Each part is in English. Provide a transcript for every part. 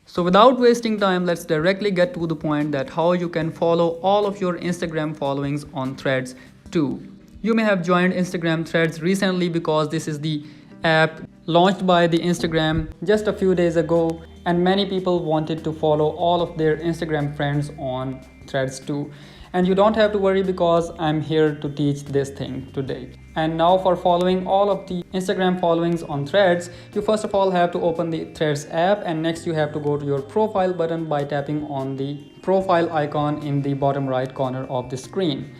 So without wasting time, let's directly get to the point that how you can follow all of your Instagram followings on Threads too. You may have joined Instagram Threads recently because this is the app launched by the Instagram just a few days ago, and many people wanted to follow all of their Instagram friends on Threads too. And you don't have to worry because I'm here to teach this thing today. And now for following all of the Instagram followings on Threads, you first of all have to open the Threads app, and next you have to go to your profile button by tapping on the profile icon in the bottom right corner of the screen.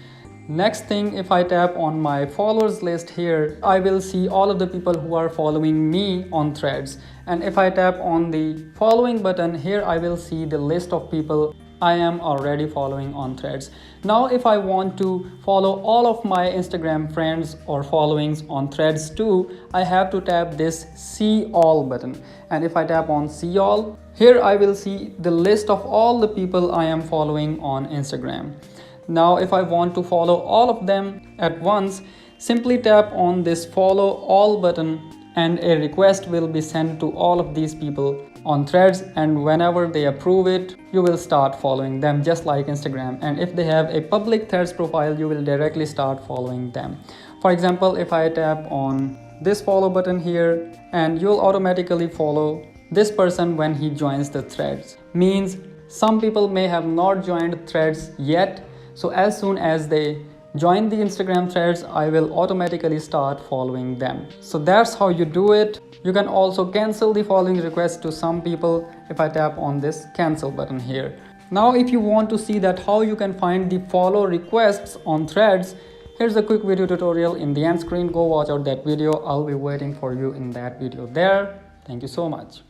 Next thing, if I tap on my followers list here, I will see all of the people who are following me on Threads. And if I tap on the following button here, I will see the list of people I am already following on Threads. Now if I want to follow all of my Instagram friends or followings on Threads too, I have to tap this see all button. And if I tap on see all, here I will see the list of all the people I am following on Instagram. Now if I want to follow all of them at once, simply tap on this follow all button and a request will be sent to all of these people on Threads, and whenever they approve it, you will start following them just like Instagram. And if they have a public Threads profile, you will directly start following them. For example, if I tap on this follow button here, and you'll automatically follow this person when he joins the Threads. Means some people may have not joined Threads yet, so as soon as they join the Instagram Threads, I will automatically start following them. So that's how you do it. You can also cancel the following request to some people if I tap on this cancel button here. Now if you want to see that how you can find the follow requests on Threads, here's a quick video tutorial in the end screen. Go watch out that video. I'll be waiting for you in that video there. Thank you so much.